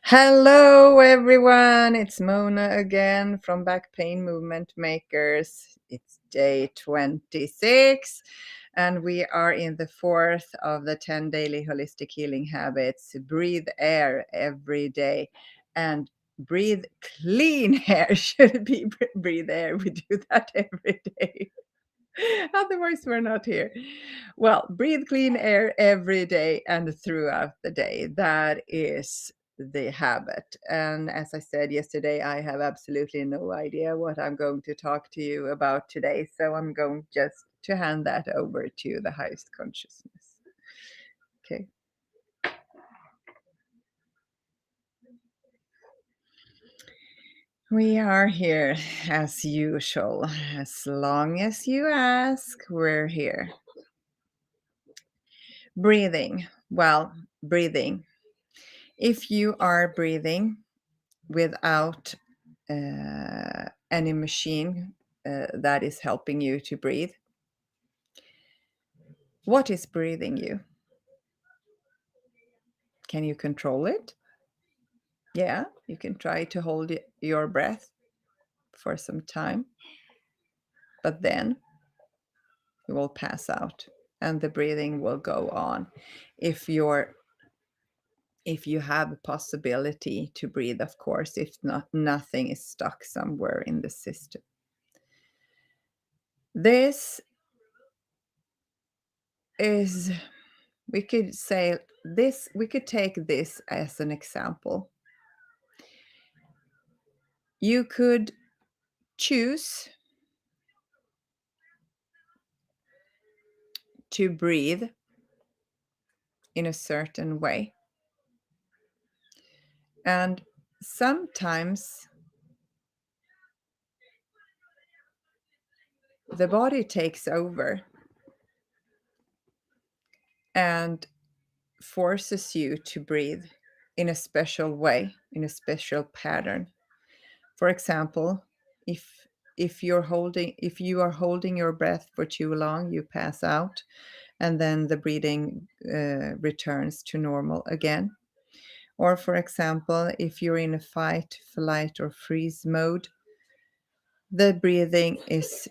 Hello, everyone. It's Mona again from Back Pain Movement Makers. It's day 26, and we are in the fourth of the 10 daily holistic healing habits. Breathe air every day and breathe clean air. Should it be breathe air? We do that every day. Otherwise, we're not here. Well, breathe clean air every day and throughout the day. That is the habit. And as I said yesterday, I have absolutely no idea what I'm going to talk to you about today. So I'm going just to hand that over to the highest consciousness. Okay. We are here as usual. As long as you ask, we're here. Breathing. Well, breathing. If you are breathing without any machine that is helping you to breathe, what is breathing you? Can you control it? Yeah, you can try to hold your breath for some time, but then you will pass out and the breathing will go on. If you have a possibility to breathe, of course, if not, nothing is stuck somewhere in the system. This is, we could say this, we could take this as an example. You could choose to breathe in a certain way. And sometimes the body takes over and forces you to breathe in a special way, in a special pattern. For example, if you are holding your breath for too long, you pass out, and then the breathing returns to normal again. Or, for example, if you're in a fight, flight, or freeze mode, the breathing is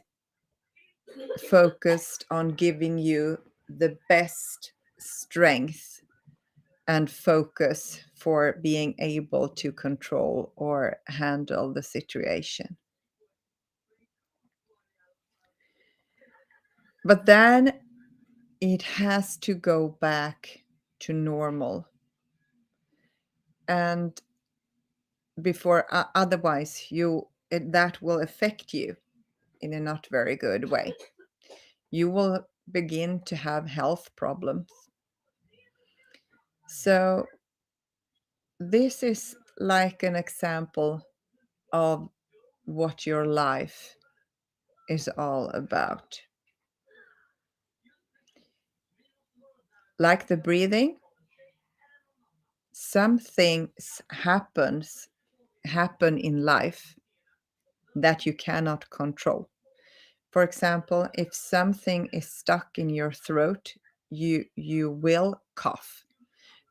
focused on giving you the best strength and focus for being able to control or handle the situation. But then it has to go back to normal. And before otherwise that will affect you in a not very good way. You will begin to have health problems. So this is like an example of what your life is all about. Like the breathing, some things happen in life that you cannot control. For example, if something is stuck in your throat, you will cough.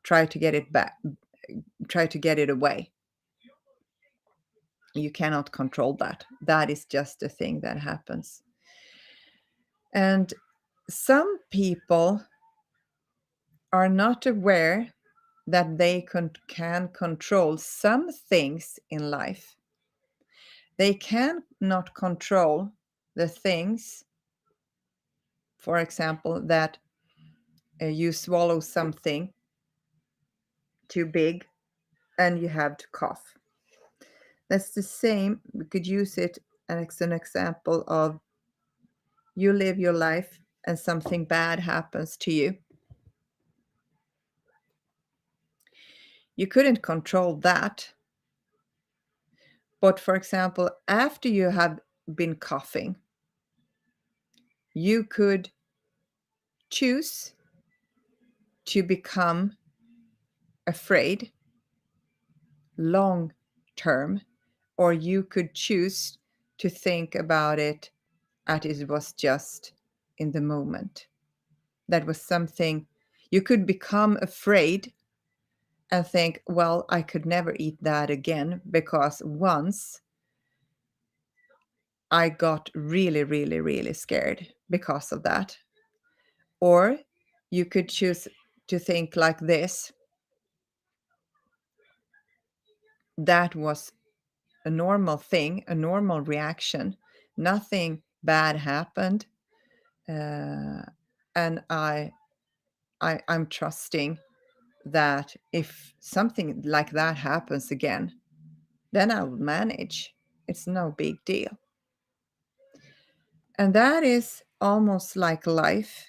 Try to get it back. Try to get it away. You cannot control that. That is just a thing that happens. And some people are not aware that they can control some things in life. They cannot control the things, for example, that you swallow something too big and you have to cough. That's the same. We could use it as an example of you live your life and something bad happens to you. You couldn't control that. But for example, after you have been coughing, you could choose to become afraid long term, or you could choose to think about it as it was just in the moment. That was something you could become afraid and think, well, I could never eat that again because once I got really, really, really scared because of that. Or you could choose to think like this: that was a normal thing, a normal reaction. Nothing bad happened. Uh, and I'm trusting that if something like that happens again, then I'll manage. It's no big deal. And that is almost like life,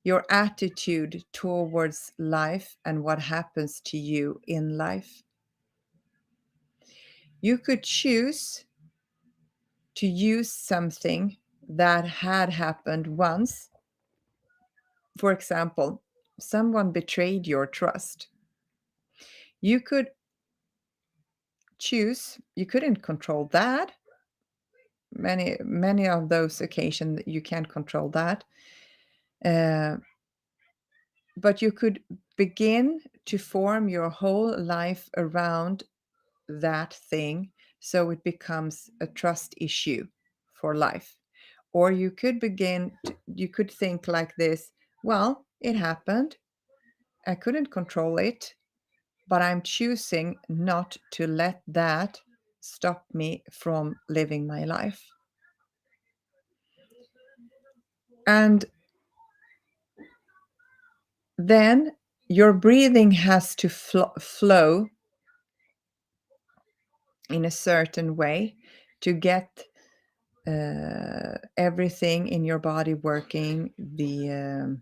your attitude towards life and what happens to you in life. You could choose to use something that had happened once. For example, someone betrayed your trust. You could choose, you couldn't control that. Many of those occasions you can't control that. Uh, but you could begin to form your whole life around that thing so it becomes a trust issue for life. Or you could think like this: well, it happened. I couldn't control it, but I'm choosing not to let that stop me from living my life. And then your breathing has to flow in a certain way to get everything in your body working, the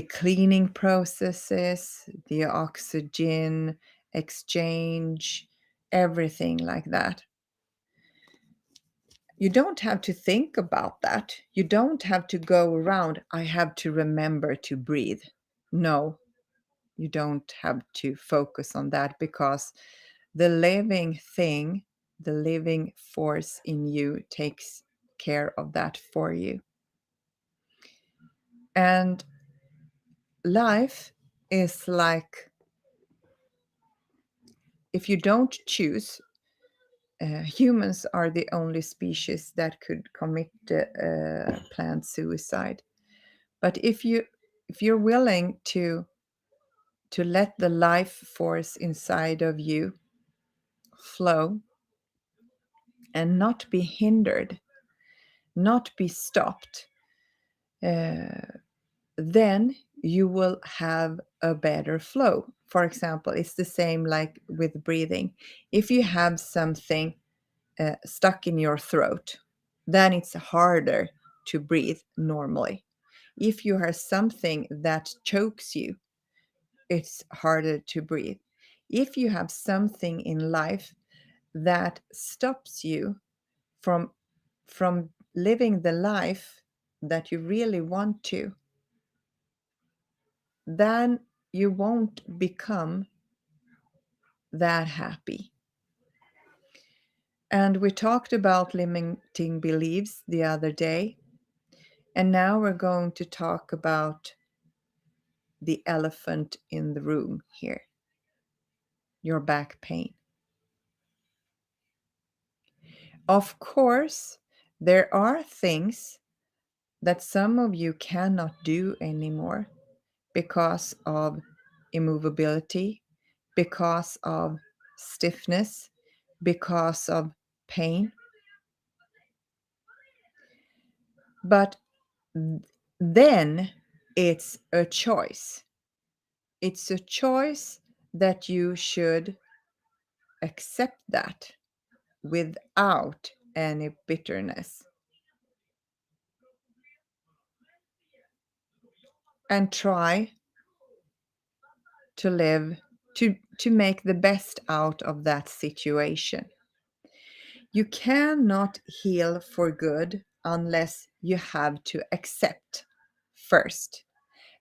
cleaning processes, the oxygen exchange, everything like that. You don't have to think about that. You don't have to go around, I have to remember to breathe. No, you don't have to focus on that because the living thing, the living force in you takes care of that for you. And life is like, if you don't choose, humans are the only species that could commit planned suicide. But if you're willing to let the life force inside of you flow and not be hindered, not be stopped, uh, then you will have a better flow. For example, it's the same like with breathing. If you have something stuck in your throat, then it's harder to breathe normally. If you have something that chokes you, it's harder to breathe. If you have something in life that stops you from living the life that you really want to, then you won't become that happy. And we talked about limiting beliefs the other day, and now we're going to talk about the elephant in the room here, your back pain. Of course, there are things that some of you cannot do anymore because of immovability, because of stiffness, because of pain. But then it's a choice. It's a choice that you should accept that without any bitterness and try to live to make the best out of that situation. You cannot heal for good unless you have to accept first.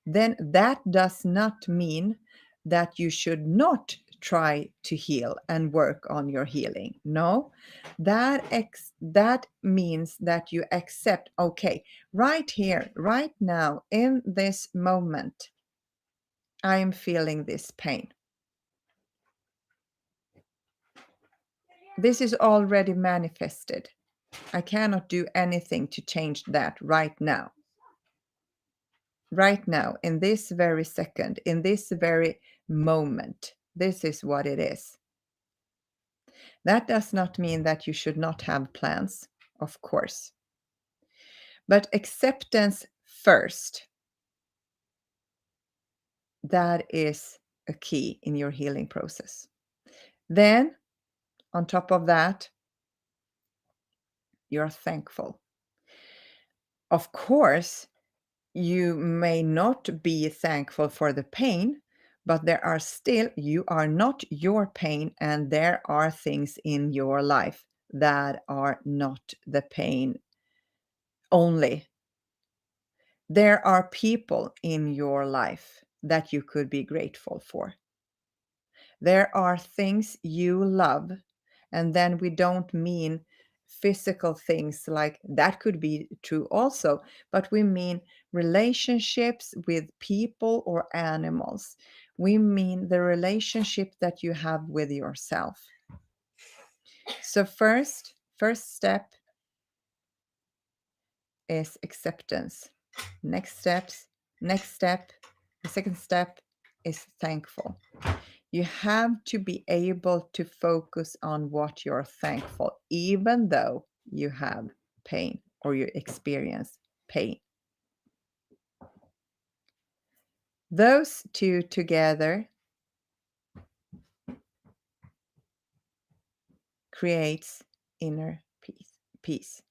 Then that does not mean that you should not try to heal and work on your healing. No, that means that you accept, okay, right here, right now, in this moment, I am feeling this pain. This is already manifested. I cannot do anything to change that right now. Right now, in this very second, in this very moment, this is what it is. That does not mean that you should not have plans, of course. But acceptance first, that is a key in your healing process. Then, on top of that, you're thankful. Of course, you may not be thankful for the pain, but you are not your pain, and there are things in your life that are not the pain only. There are people in your life that you could be grateful for. There are things you love, and then we don't mean physical things like that could be true also, but we mean relationships with people or animals. We mean the relationship that you have with yourself. So first step is acceptance. Next steps, next step, the second step is thankful. You have to be able to focus on what you're thankful, even though you have pain or you experience pain. Those two together creates inner peace.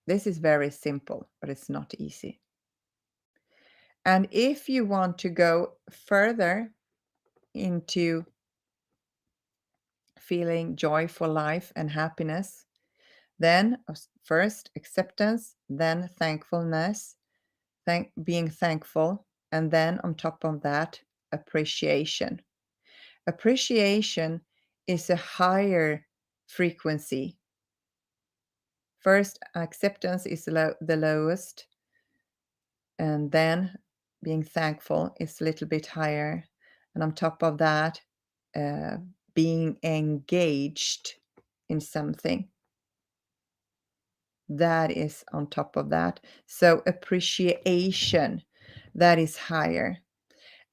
This is very simple, but it's not easy. And if you want to go further into feeling joy for life and happiness, then first acceptance, then thankfulness, being thankful, and then on top of that, appreciation. Appreciation is a higher frequency. First, acceptance is the lowest, and then being thankful is a little bit higher. And on top of that, being engaged in something, that is on top of that. So appreciation, that is higher.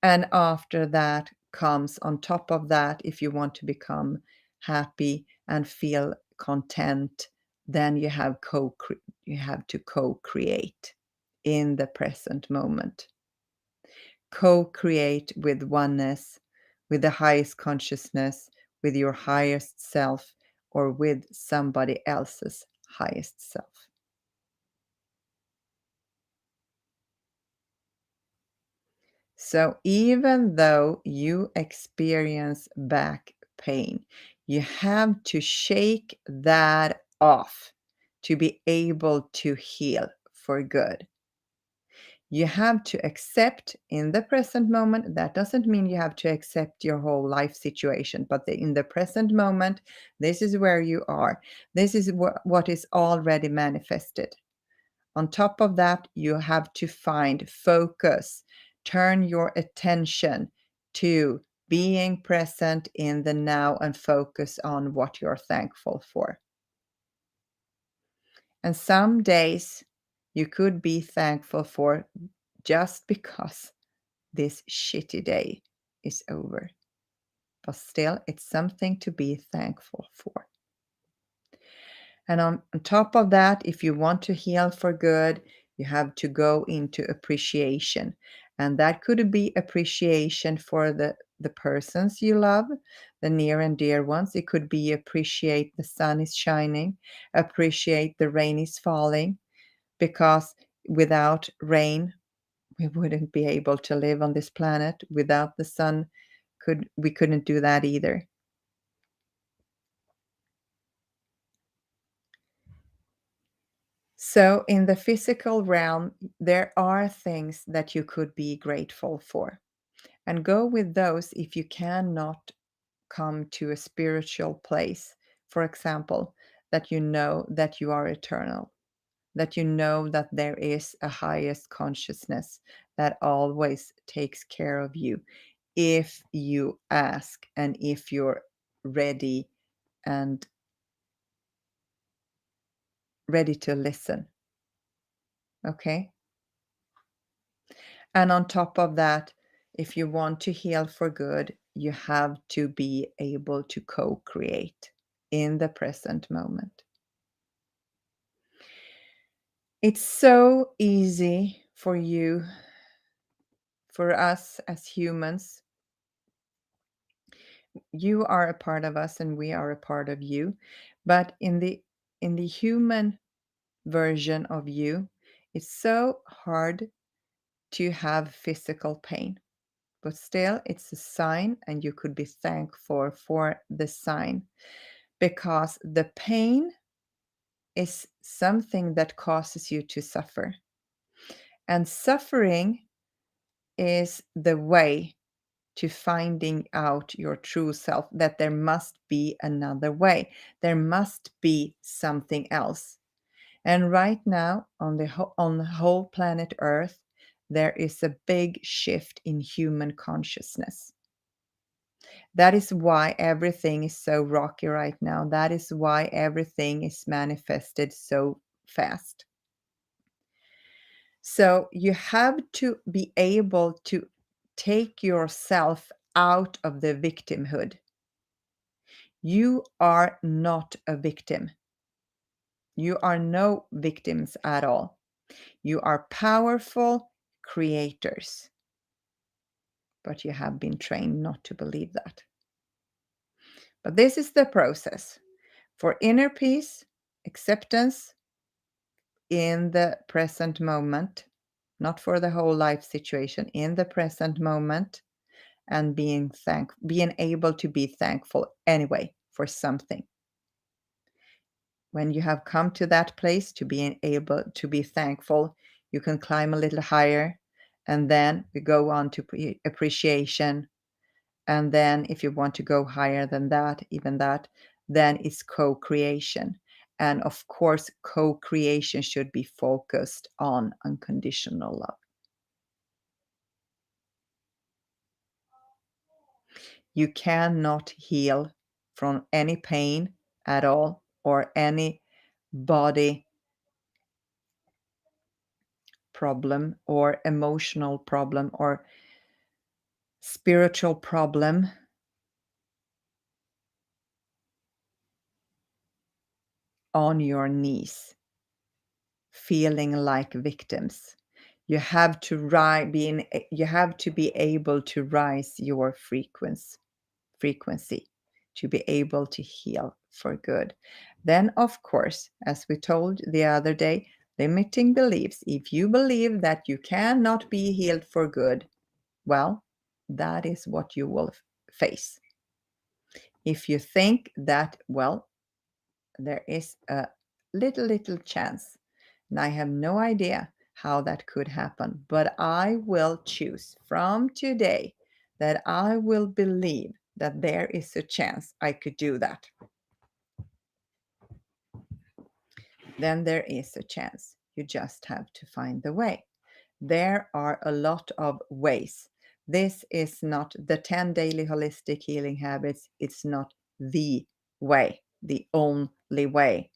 And after that comes on top of that, if you want to become happy and feel content, then you have to co-create in the present moment. Co-create with oneness, with the highest consciousness, with your highest self, or with somebody else's highest self. So even though you experience back pain, you have to shake that off to be able to heal for good. You have to accept in the present moment. That doesn't mean you have to accept your whole life situation, but in the present moment, this is where you are. This is what is already manifested. On top of that, you have to find focus. Turn your attention to being present in the now and focus on what you're thankful for. And some days you could be thankful for just because this shitty day is over. But still, it's something to be thankful for. And on top of that, if you want to heal for good, you have to go into appreciation. And that could be appreciation for the persons you love, the near and dear ones. It could be appreciate the sun is shining, appreciate the rain is falling, because without rain, we wouldn't be able to live on this planet. Without the sun, we couldn't do that either. So in the physical realm, there are things that you could be grateful for. And go with those if you cannot come to a spiritual place. For example, that you know that you are eternal, that you know that there is a highest consciousness, that always takes care of you if you ask and if you're ready and ready to listen. Okay? And on top of that, if you want to heal for good, you have to be able to co-create in the present moment. It's so easy for you, for us as humans. You are a part of us and we are a part of you. But in the human version of you, it's so hard to have physical pain. But still, it's a sign, and you could be thankful for the sign because the pain is something that causes you to suffer. And suffering is the way to finding out your true self, that there must be another way. There must be something else. And right now, on the whole planet Earth, there is a big shift in human consciousness. That is why everything is so rocky right now. That is why everything is manifested so fast. So you have to be able to take yourself out of the victimhood. You are not a victim. You are no victims at all. You are powerful creators. But you have been trained not to believe that. But this is the process for inner peace, acceptance in the present moment, not for the whole life situation, in the present moment, and being able to be thankful anyway for something. When you have come to that place to being able to be thankful, you can climb a little higher, and then we go on to appreciation. And then if you want to go higher than that, even that, then it's co-creation. And of course, co-creation should be focused on unconditional love. You cannot heal from any pain at all or any body problem or emotional problem or spiritual problem on your knees, feeling like victims. You have to you have to be able to rise your frequency to be able to heal for good. Then, of course, as we told the other day, limiting beliefs. If you believe that you cannot be healed for good, well, that is what you will face. If you think that, well, there is a little chance, and I have no idea how that could happen, but I will choose from today that I will believe that there is a chance I could do that. Then there is a chance. You just have to find the way. There are a lot of ways. This is not the 10 daily holistic healing habits. It's not the way, the only way.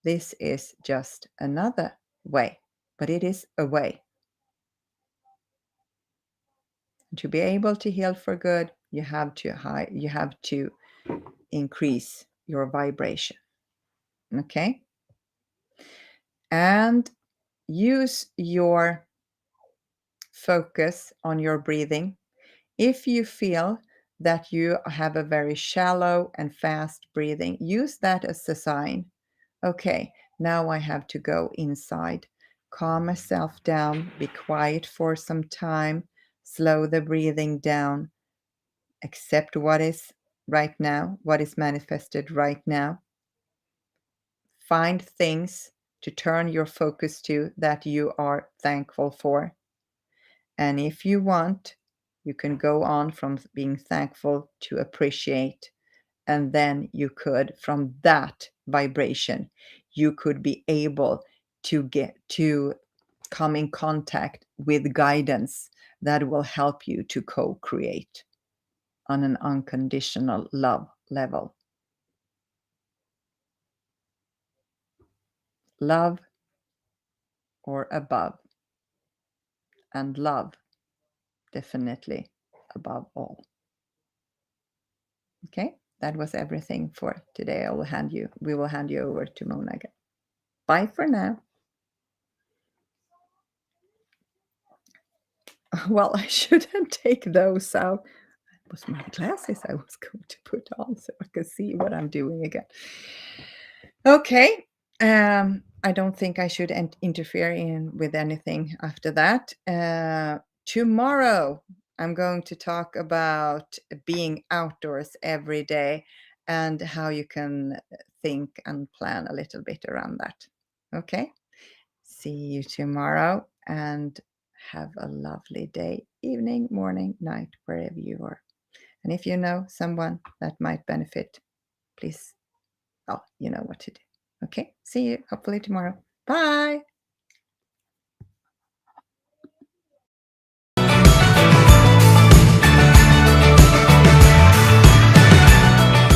This is just another way, but it is a way. To be able to heal for good, you have to increase your vibration. Okay? And use your focus on your breathing. If you feel that you have a very shallow and fast breathing, use that as a sign. Okay, now I have to go inside, calm myself down, be quiet for some time, slow the breathing down, accept what is right now, what is manifested right now. Find things to turn your focus to that you are thankful for. And if you want, you can go on from being thankful to appreciate. And then you could, from that vibration, you could be able to get to come in contact with guidance that will help you to co-create on an unconditional love level. Love or above, and love definitely above all. Okay, that was everything for today. We will hand you over to Mona again. Bye for now. Well, I shouldn't take those out. It was my glasses I was going to put on so I could see what I'm doing again. Okay. I don't think I should interfere with anything after that. Tomorrow, I'm going to talk about being outdoors every day and how you can think and plan a little bit around that. Okay. See you tomorrow and have a lovely day, evening, morning, night, wherever you are. And if you know someone that might benefit, please, you know what to do. Okay, see you hopefully tomorrow. Bye.